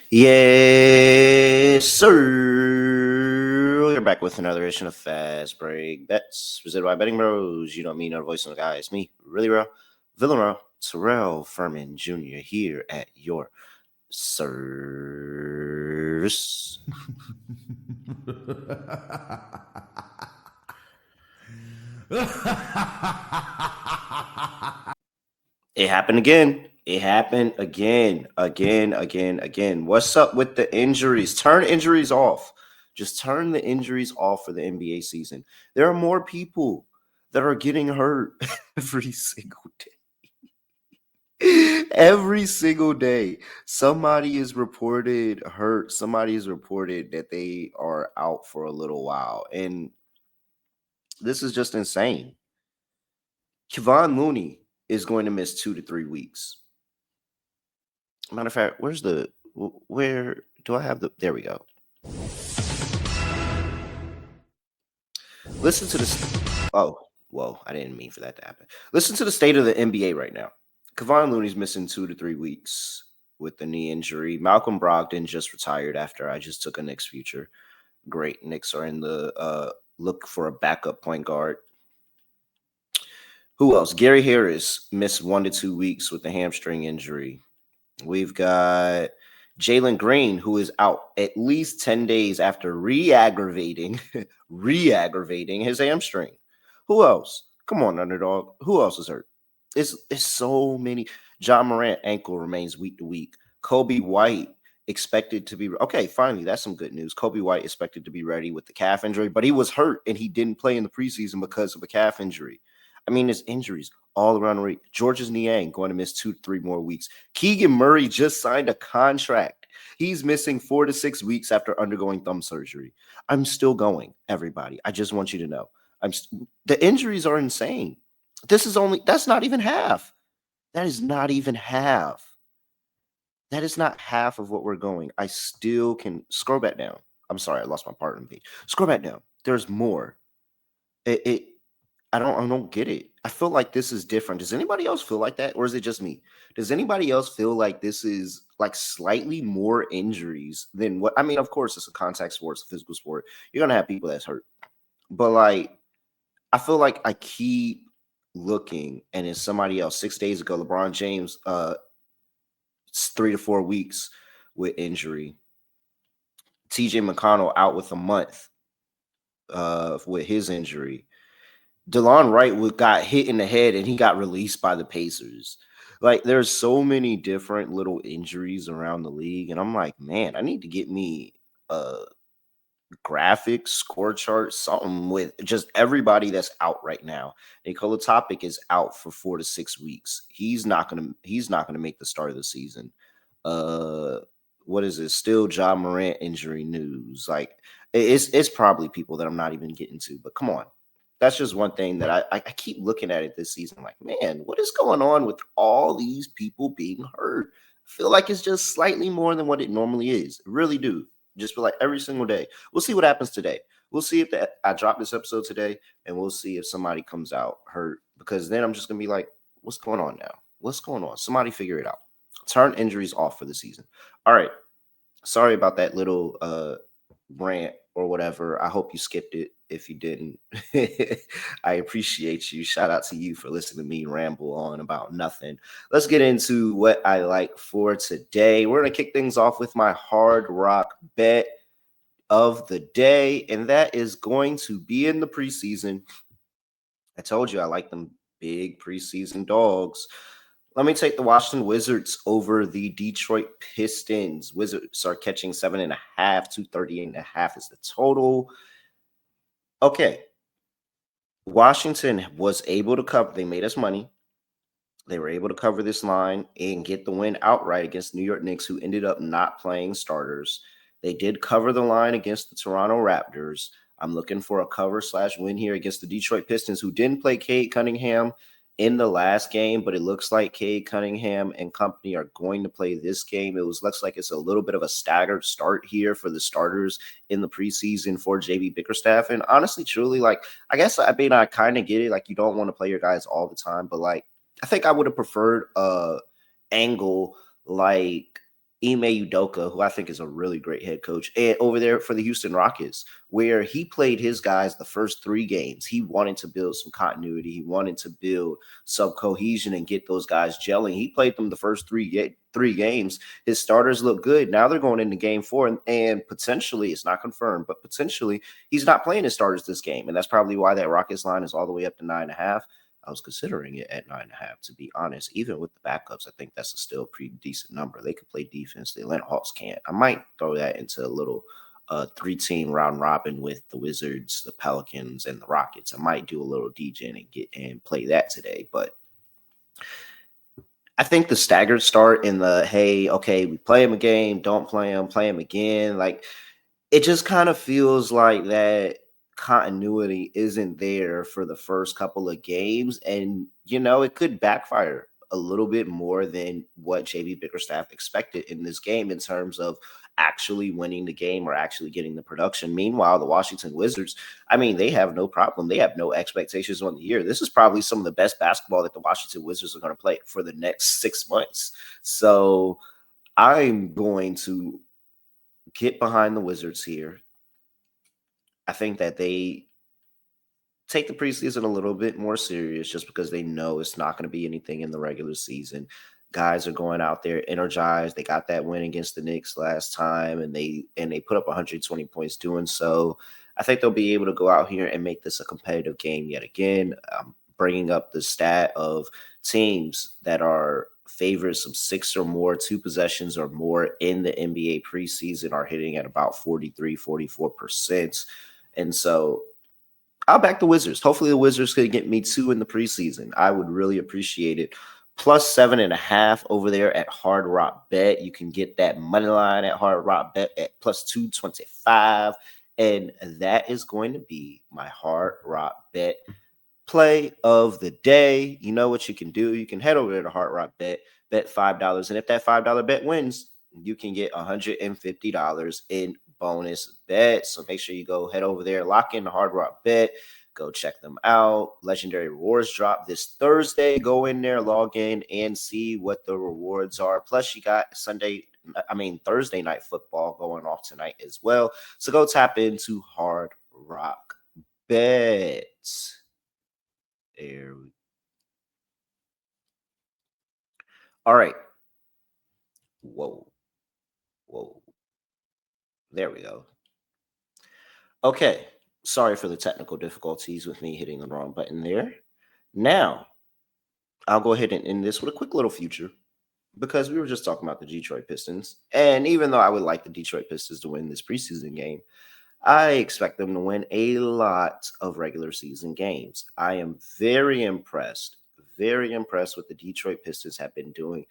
Yes, sir. We're back with another edition of Fast Break Bets, presented by Betting Bros. You don't mean no voice on the guy. It's me, really real, villain real, Terrell Furman Jr. here at your service. It happened again. It happened again. What's up with the injuries? Turn injuries off. Just turn the injuries off for the NBA season. There are more people that are getting hurt every single day. Every single day, somebody is reported hurt. Somebody is reported that they are out for a little while. And this is just insane. Kevon Looney is going to miss 2 to 3 weeks. Matter of fact, where do I have there we go. Listen to this. Oh, whoa, I didn't mean for that to happen. Listen to the state of the NBA right now. Kevon Looney's missing 2 to 3 weeks with the knee injury. Malcolm Brogdon just retired after I just took a Knicks future. Great. Knicks are in the look for a backup point guard. Who else? Gary Harris missed 1 to 2 weeks with the hamstring injury. We've got Jaylen Green, who is out at least 10 days after re-aggravating his hamstring. Who else? Come on, underdog. Who else is hurt? It's so many. John Morant ankle remains week to week. Kobe White expected to be okay. Finally, that's some good news. Kobe White expected to be ready with the calf injury, but he was hurt and he didn't play in the preseason because of a calf injury. I mean, there's injuries all around the league. Georges Niang going to miss 2 to 3 more weeks. Keegan Murray just signed a contract. He's missing 4 to 6 weeks after undergoing thumb surgery. I'm still going, everybody. I just want you to know. The injuries are insane. That's not even half. That is not even half. That is not half of what we're going. I still can scroll back down. I'm sorry, I lost my part in the page. Scroll back down. There's more. I don't get it. I feel like this is different. Does anybody else feel like that? Or is it just me? Does anybody else feel like this is like slightly more injuries than what? I mean, of course, it's a contact sport, it's a physical sport. You're going to have people that's hurt. But like, I feel like I keep looking and it's somebody else. 6 days ago, LeBron James, 3 to 4 weeks with injury. TJ McConnell out with a month with his injury. DeLon Wright got hit in the head and he got released by the Pacers. Like, there's so many different little injuries around the league. And I'm like, man, I need to get me a graphic score chart, something with just everybody that's out right now. Nikola Topic is out for 4 to 6 weeks. He's not gonna make the start of the season. What is it? Still John Morant injury news. Like, it's probably people that I'm not even getting to, but come on. That's just one thing that I keep looking at it this season. Like, man, what is going on with all these people being hurt? I feel like it's just slightly more than what it normally is. I really do. Just feel like every single day. We'll see what happens today. We'll see if I drop this episode today, and we'll see if somebody comes out hurt. Because then I'm just gonna be like, what's going on now? What's going on? Somebody figure it out. Turn injuries off for the season. All right. Sorry about that little rant or whatever. I hope you skipped it. If you didn't, I appreciate you. Shout out to you for listening to me ramble on about nothing. Let's get into what I like for today. We're going to kick things off with my hard rock bet of the day, and that is going to be in the preseason. I told you I like them big preseason dogs. Let me take the Washington Wizards over the Detroit Pistons. Wizards are catching 7.5, 230.5 is the total. Okay. Washington was able to cover. They made us money. They were able to cover this line and get the win outright against New York Knicks, who ended up not playing starters. They did cover the line against the Toronto Raptors. I'm looking for a cover/win here against the Detroit Pistons, who didn't play Cade Cunningham in the last game, but it looks like Cade Cunningham and company are going to play this game. Looks like it's a little bit of a staggered start here for the starters in the preseason for JB Bickerstaff. And honestly, truly, like, I guess I mean, I kind of get it. Like, you don't want to play your guys all the time, but like, I think I would have preferred a angle like Ime Udoka, who I think is a really great head coach, and over there for the Houston Rockets, where he played his guys the first 3 games. He wanted to build some continuity. He wanted to build some cohesion and get those guys gelling. He played them the first three games. His starters look good. Now they're going into game 4, and potentially, it's not confirmed, but potentially he's not playing his starters this game. And that's probably why that Rockets line is all the way up to 9.5. I was considering it at 9.5, to be honest. Even with the backups, I think that's a still pretty decent number. They could play defense. The Atlanta Hawks can't. I might throw that into a little 3-team round robin with the Wizards, the Pelicans, and the Rockets. I might do a little DJing and get and play that today. But I think the staggered start in the, hey, okay, we play him a game, don't play him again. Like, it just kind of feels like that continuity isn't there for the first couple of games. And, it could backfire a little bit more than what JB Bickerstaff expected in this game in terms of actually winning the game or actually getting the production. Meanwhile, the Washington Wizards, I mean, they have no problem. They have no expectations on the year. This is probably some of the best basketball that the Washington Wizards are going to play for the next 6 months. So I'm going to get behind the Wizards here. I think that they take the preseason a little bit more serious just because they know it's not going to be anything in the regular season. Guys are going out there energized. They got that win against the Knicks last time, and they put up 120 points doing so. I think they'll be able to go out here and make this a competitive game yet again. Bringing up the stat of teams that are favorites of 6 or more, 2 possessions or more in the NBA preseason are hitting at about 43-44%. And so I'll back the Wizards. Hopefully the Wizards could get me 2 in the preseason. I would really appreciate it. Plus 7.5 over there at Hard Rock Bet. You can get that money line at Hard Rock Bet at plus 225. And that is going to be my Hard Rock Bet play of the day. You know what you can do. You can head over to Hard Rock Bet, bet $5. And if that $5 bet wins, you can get $150 in bonus bets. So make sure you go head over there, lock in the Hard Rock Bet. Go check them out. Legendary rewards drop this Thursday. Go in there, log in, and see what the rewards are. Plus, you got Thursday night football going off tonight as well. So go tap into Hard Rock Bets. There we go. All right. Whoa. There we go. Okay. Sorry for the technical difficulties with me hitting the wrong button there. Now, I'll go ahead and end this with a quick little future because we were just talking about the Detroit Pistons. And even though I would like the Detroit Pistons to win this preseason game, I expect them to win a lot of regular season games. I am very impressed with the Detroit Pistons have been doing,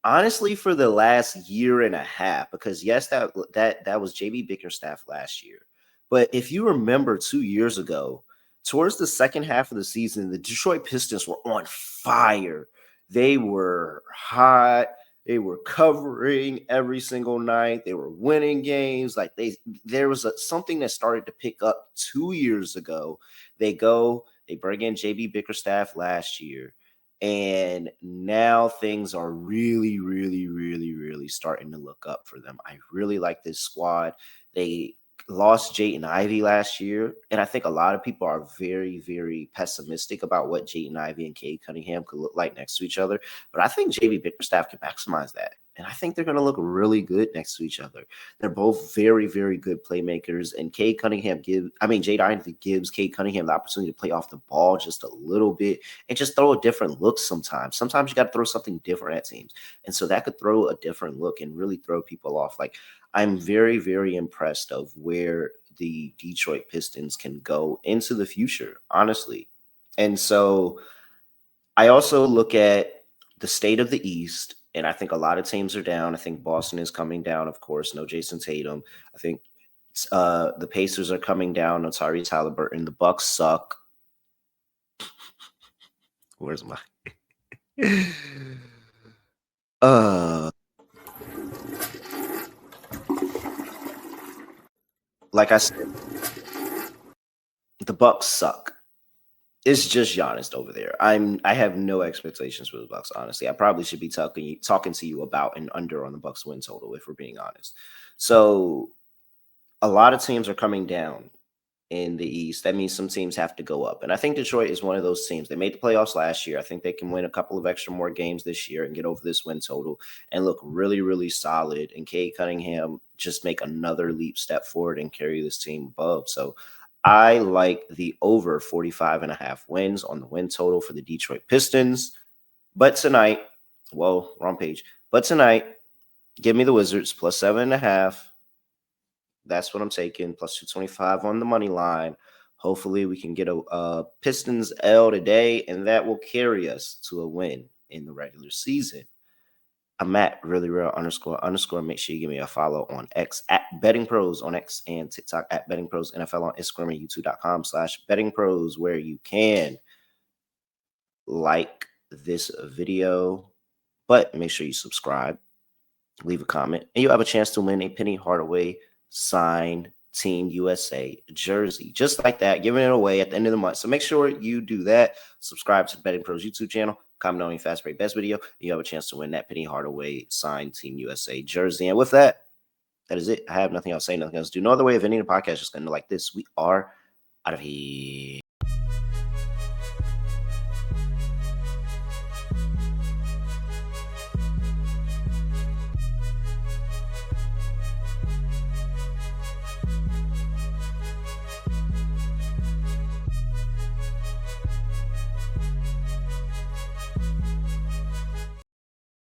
honestly, for the last year and a half. Because yes, that was JB Bickerstaff last year, but if you remember 2 years ago, towards the second half of the season, the Detroit Pistons were on fire. They were hot. They were covering every single night. They were winning games. Like there was something that started to pick up 2 years ago. They bring in JB Bickerstaff last year. And now things are really, really, really, really starting to look up for them. I really like this squad. They lost Jaden Ivey last year, and I think a lot of people are very, very pessimistic about what Jaden Ivey and Cade Cunningham could look like next to each other. But I think JB Bickerstaff can maximize that, and I think they're going to look really good next to each other. They're both very, very good playmakers, and Jaden Ivey gives Cade Cunningham the opportunity to play off the ball just a little bit and just throw a different look sometimes. Sometimes you got to throw something different at teams, and so that could throw a different look and really throw people off. Like, I'm very, very impressed of where the Detroit Pistons can go into the future, honestly. And so I also look at the state of the East, and I think a lot of teams are down. I think Boston is coming down, of course. No Jason Tatum. I think the Pacers are coming down. No Tyrese Halliburton. The Bucks suck. Where's my like I said, the Bucks suck. It's just Giannis over there. I have no expectations for the Bucks. Honestly, I probably should be talking to you about an under on the Bucks win total if we're being honest. So a lot of teams are coming down in the East. That means some teams have to go up. And I think Detroit is one of those teams. They made the playoffs last year. I think they can win a couple of extra more games this year and get over this win total and look really, really solid. And Cade Cunningham just make another leap step forward and carry this team above. So I like the over 45.5 wins on the win total for the Detroit Pistons. But tonight, well, wrong page. But tonight, give me the Wizards plus 7.5. That's what I'm taking. Plus 225 on the money line. Hopefully, we can get a Pistons L today, and that will carry us to a win in the regular season. I'm at really real __. Make sure you give me a follow on X at BettingPros on X and TikTok at BettingPros NFL on Instagram and YouTube.com/BettingPros, where you can like this video, but make sure you subscribe, leave a comment, and you'll have a chance to win a Penny Hardaway signed Team USA jersey. Just like that, giving it away at the end of the month. So make sure you do that. Subscribe to the Betting Pros YouTube channel. Comment on your Fast Break Best video. And you have a chance to win that Penny Hardaway signed Team USA jersey. And with that, that is it. I have nothing else to say, nothing else to do. No other way of ending the podcast. Just going to like this. We are out of here.